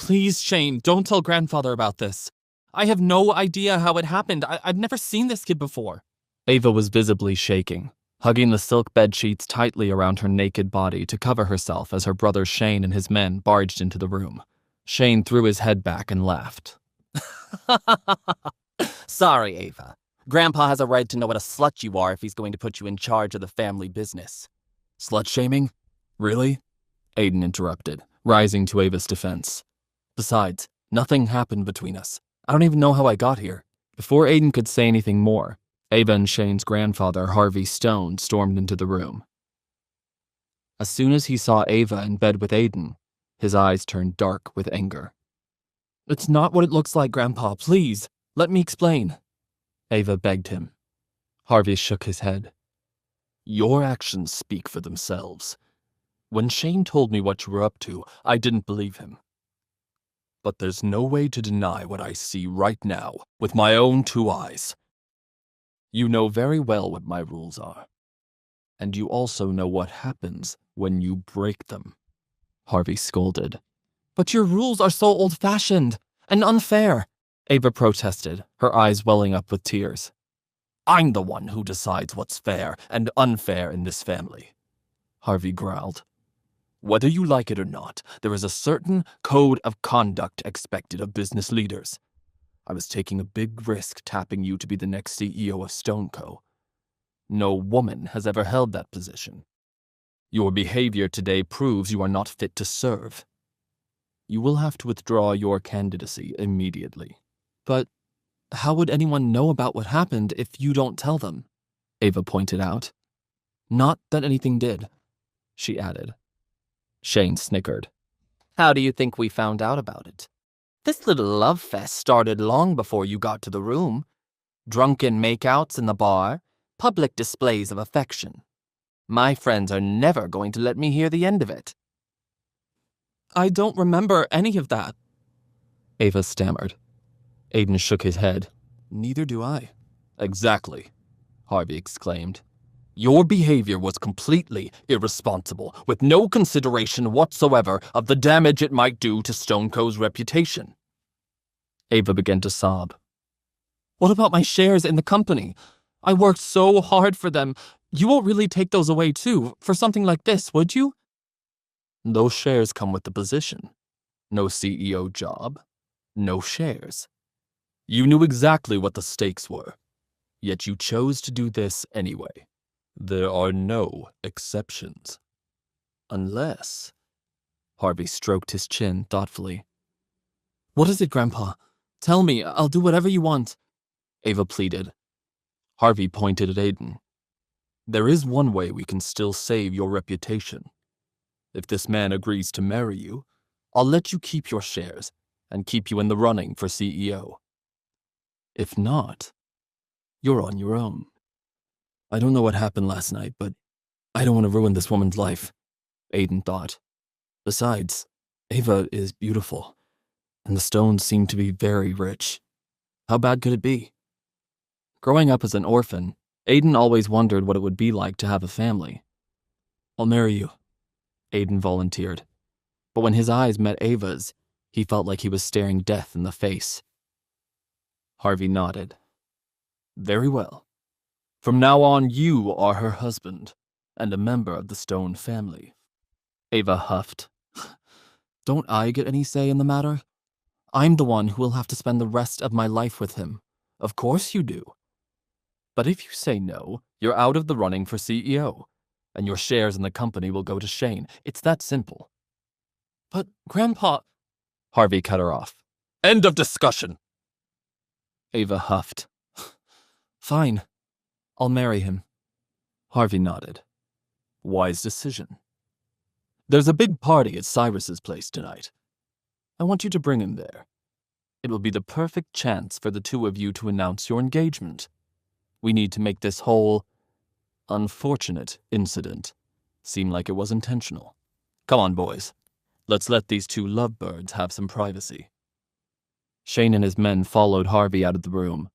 Please, Shane, don't tell Grandfather about this. I have no idea how it happened. I've never seen this kid before. Ava was visibly shaking, hugging the silk bed sheets tightly around her naked body to cover herself as her brother Shane and his men barged into the room. Shane threw his head back and laughed. Sorry, Ava. Grandpa has a right to know what a slut you are if he's going to put you in charge of the family business. Slut-shaming? Really? Aiden interrupted, rising to Ava's defense. Besides, nothing happened between us. I don't even know how I got here. Before Aiden could say anything more, Ava and Shane's grandfather, Harvey Stone, stormed into the room. As soon as he saw Ava in bed with Aiden, his eyes turned dark with anger. It's not what it looks like, Grandpa. Please, let me explain. Ava begged him. Harvey shook his head. Your actions speak for themselves. When Shane told me what you were up to, I didn't believe him. But there's no way to deny what I see right now with my own 2 eyes. You know very well what my rules are. And you also know what happens when you break them. Harvey scolded. But your rules are so old-fashioned and unfair, Ava protested, her eyes welling up with tears. I'm the one who decides what's fair and unfair in this family, Harvey growled. Whether you like it or not, there is a certain code of conduct expected of business leaders. I was taking a big risk tapping you to be the next CEO of Stone Co. No woman has ever held that position. Your behavior today proves you are not fit to serve. You will have to withdraw your candidacy immediately. But how would anyone know about what happened if you don't tell them? Ava pointed out. Not that anything did, she added. Shane snickered. How do you think we found out about it? This little love fest started long before you got to the room. Drunken makeouts in the bar, public displays of affection. My friends are never going to let me hear the end of it. I don't remember any of that, Ava stammered. Aiden shook his head. Neither do I. Exactly, Harvey exclaimed. Your behavior was completely irresponsible, with no consideration whatsoever of the damage it might do to Stone Co.'s reputation. Ava began to sob. What about my shares in the company? I worked so hard for them. You won't really take those away too, for something like this, would you? Those shares come with the position. No CEO job, no shares. You knew exactly what the stakes were, yet you chose to do this anyway. There are no exceptions. Unless... Harvey stroked his chin thoughtfully. What is it, Grandpa? Tell me, I'll do whatever you want, Ava pleaded. Harvey pointed at Aiden. There is one way we can still save your reputation. If this man agrees to marry you, I'll let you keep your shares and keep you in the running for CEO. If not, you're on your own. I don't know what happened last night, but I don't want to ruin this woman's life, Aiden thought. Besides, Ava is beautiful, and the Stones seem to be very rich. How bad could it be? Growing up as an orphan, Aiden always wondered what it would be like to have a family. I'll marry you, Aiden volunteered. But when his eyes met Ava's, he felt like he was staring death in the face. Harvey nodded. Very well. From now on, you are her husband, and a member of the Stone family. Ava huffed. Don't I get any say in the matter? I'm the one who will have to spend the rest of my life with him. Of course you do. But if you say no, you're out of the running for CEO, and your shares in the company will go to Shane. It's that simple. But, Grandpa... Harvey cut her off. End of discussion. Ava huffed. Fine. I'll marry him. Harvey nodded. Wise decision. There's a big party at Cyrus's place tonight. I want you to bring him there. It will be the perfect chance for the two of you to announce your engagement. We need to make this whole unfortunate incident seem like it was intentional. Come on, boys. Let's let these two lovebirds have some privacy. Shane and his men followed Harvey out of the room.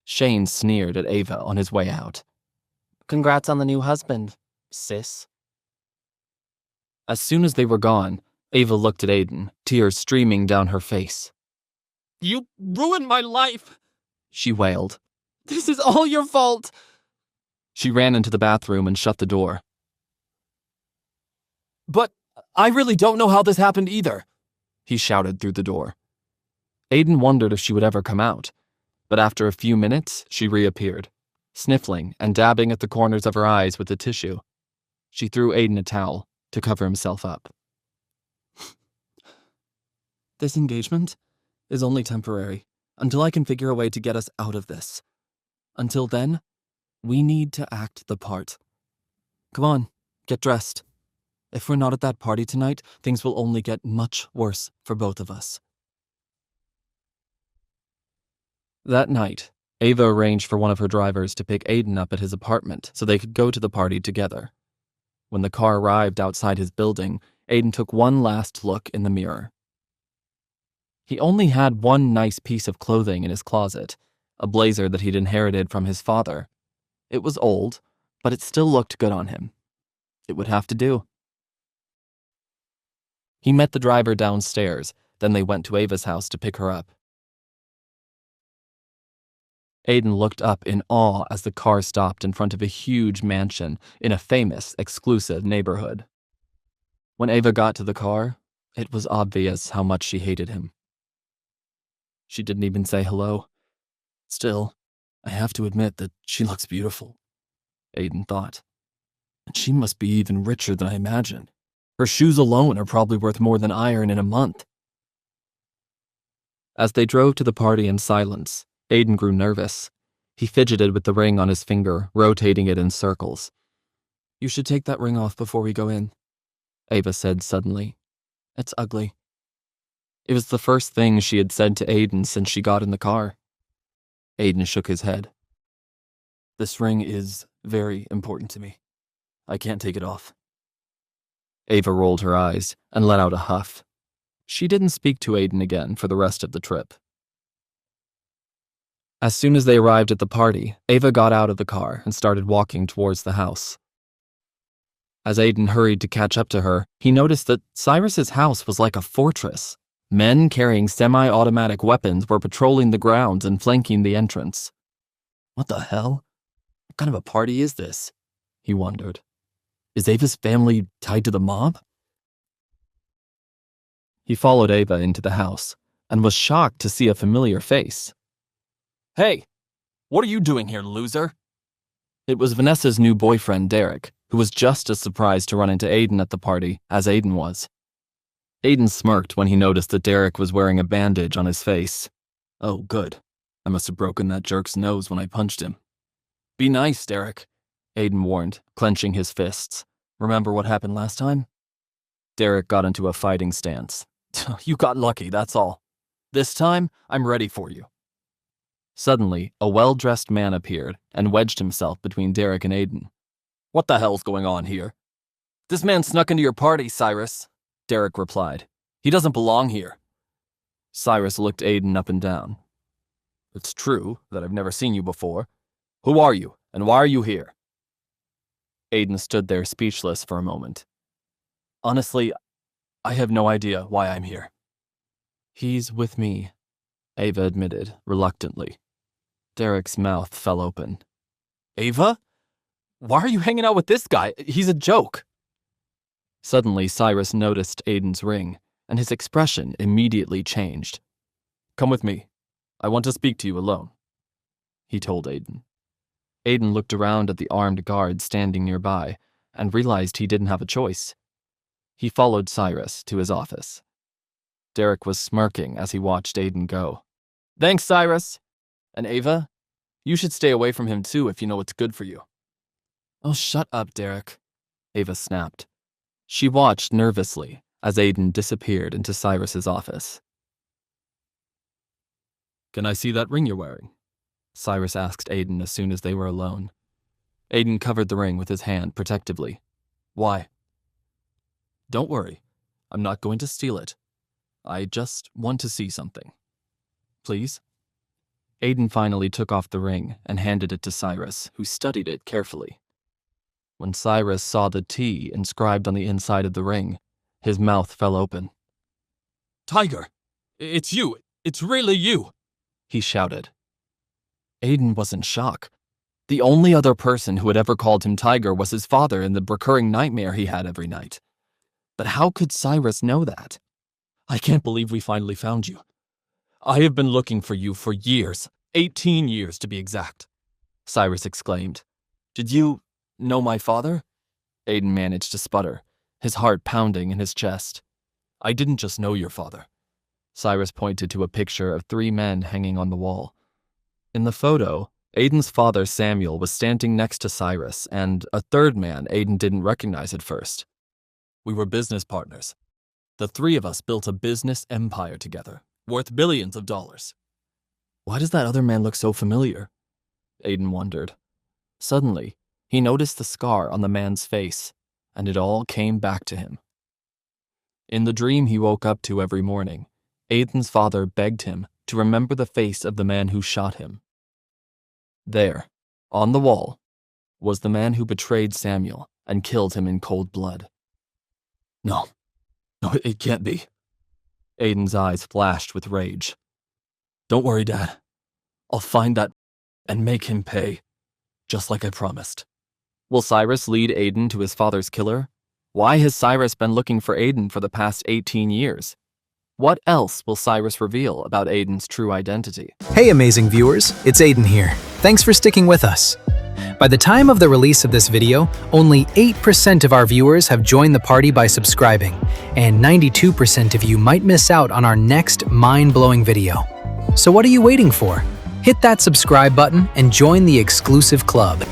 Shane sneered at Ava on his way out. Congrats on the new husband, sis. As soon as they were gone, Ava looked at Aiden, tears streaming down her face. You ruined my life, she wailed. This is all your fault. She ran into the bathroom and shut the door. But I really don't know how this happened either, he shouted through the door. Aiden wondered if she would ever come out, but after a few minutes, she reappeared, sniffling and dabbing at the corners of her eyes with a tissue. She threw Aiden a towel to cover himself up. This engagement is only temporary, until I can figure a way to get us out of this. Until then, we need to act the part. Come on, get dressed. If we're not at that party tonight, things will only get much worse for both of us. That night, Ava arranged for one of her drivers to pick Aiden up at his apartment so they could go to the party together. When the car arrived outside his building, Aiden took one last look in the mirror. He only had one nice piece of clothing in his closet, a blazer that he'd inherited from his father. It was old, but it still looked good on him. It would have to do. He met the driver downstairs, then they went to Ava's house to pick her up. Aiden looked up in awe as the car stopped in front of a huge mansion in a famous, exclusive neighborhood. When Ava got to the car, it was obvious how much she hated him. She didn't even say hello. Still, I have to admit that she looks beautiful, Aiden thought. And she must be even richer than I imagined. Her shoes alone are probably worth more than iron in a month. As they drove to the party in silence, Aiden grew nervous. He fidgeted with the ring on his finger, rotating it in circles. You should take that ring off before we go in, Ava said suddenly. It's ugly. It was the first thing she had said to Aiden since she got in the car. Aiden shook his head. This ring is very important to me. I can't take it off. Ava rolled her eyes and let out a huff. She didn't speak to Aiden again for the rest of the trip. As soon as they arrived at the party, Ava got out of the car and started walking towards the house. As Aiden hurried to catch up to her, he noticed that Cyrus's house was like a fortress. Men carrying semi-automatic weapons were patrolling the grounds and flanking the entrance. What the hell? What kind of a party is this? He wondered. Is Ava's family tied to the mob? He followed Ava into the house and was shocked to see a familiar face. Hey, what are you doing here, loser? It was Vanessa's new boyfriend, Derek, who was just as surprised to run into Aiden at the party as Aiden was. Aiden smirked when he noticed that Derek was wearing a bandage on his face. Oh, good. I must have broken that jerk's nose when I punched him. Be nice, Derek, Aiden warned, clenching his fists. Remember what happened last time? Derek got into a fighting stance. You got lucky, that's all. This time, I'm ready for you. Suddenly, a well-dressed man appeared and wedged himself between Derek and Aiden. What the hell's going on here? This man snuck into your party, Cyrus, Derek replied. He doesn't belong here. Cyrus looked Aiden up and down. It's true that I've never seen you before. Who are you, and why are you here? Aiden stood there speechless for a moment. Honestly, I have no idea why I'm here. He's with me, Ava admitted, reluctantly. Derek's mouth fell open. Ava? Why are you hanging out with this guy? He's a joke. Suddenly, Cyrus noticed Aiden's ring, and his expression immediately changed. Come with me. I want to speak to you alone, he told Aiden. Aiden looked around at the armed guard standing nearby and realized he didn't have a choice. He followed Cyrus to his office. Derek was smirking as he watched Aiden go. Thanks, Cyrus. And Ava, you should stay away from him too if you know what's good for you. Oh, shut up, Derek, Ava snapped. She watched nervously as Aiden disappeared into Cyrus's office. Can I see that ring you're wearing? Cyrus asked Aiden as soon as they were alone. Aiden covered the ring with his hand protectively. Why? Don't worry. I'm not going to steal it. I just want to see something. Please? Aiden finally took off the ring and handed it to Cyrus, who studied it carefully. When Cyrus saw the T inscribed on the inside of the ring, His mouth fell open. Tiger! It's you! It's really you! He shouted. Aiden was in shock. The only other person who had ever called him Tiger was his father in the recurring nightmare he had every night. But how could Cyrus know that? I can't believe we finally found you. I have been looking for you for years, 18 years to be exact, Cyrus exclaimed. Did you know my father? Aiden managed to sputter, his heart pounding in his chest. I didn't just know your father. Cyrus pointed to a picture of 3 men hanging on the wall. In the photo, Aiden's father Samuel was standing next to Cyrus and a 3rd man Aiden didn't recognize at first. We were business partners. The 3 of us built a business empire together, worth billions of dollars. Why does that other man look so familiar? Aiden wondered. Suddenly, he noticed the scar on the man's face, and it all came back to him. In the dream he woke up to every morning, Aiden's father begged him to remember the face of the man who shot him. There, on the wall, was the man who betrayed Samuel and killed him in cold blood. No, it can't be. Aiden's eyes flashed with rage. Don't worry, Dad. I'll find that and make him pay, just like I promised. Will Cyrus lead Aiden to his father's killer? Why has Cyrus been looking for Aiden for the past 18 years? What else will Cyrus reveal about Aiden's true identity? Hey amazing viewers, it's Aiden here. Thanks for sticking with us. By the time of the release of this video, only 8% of our viewers have joined the party by subscribing, and 92% of you might miss out on our next mind-blowing video. So what are you waiting for? Hit that subscribe button and join the exclusive club.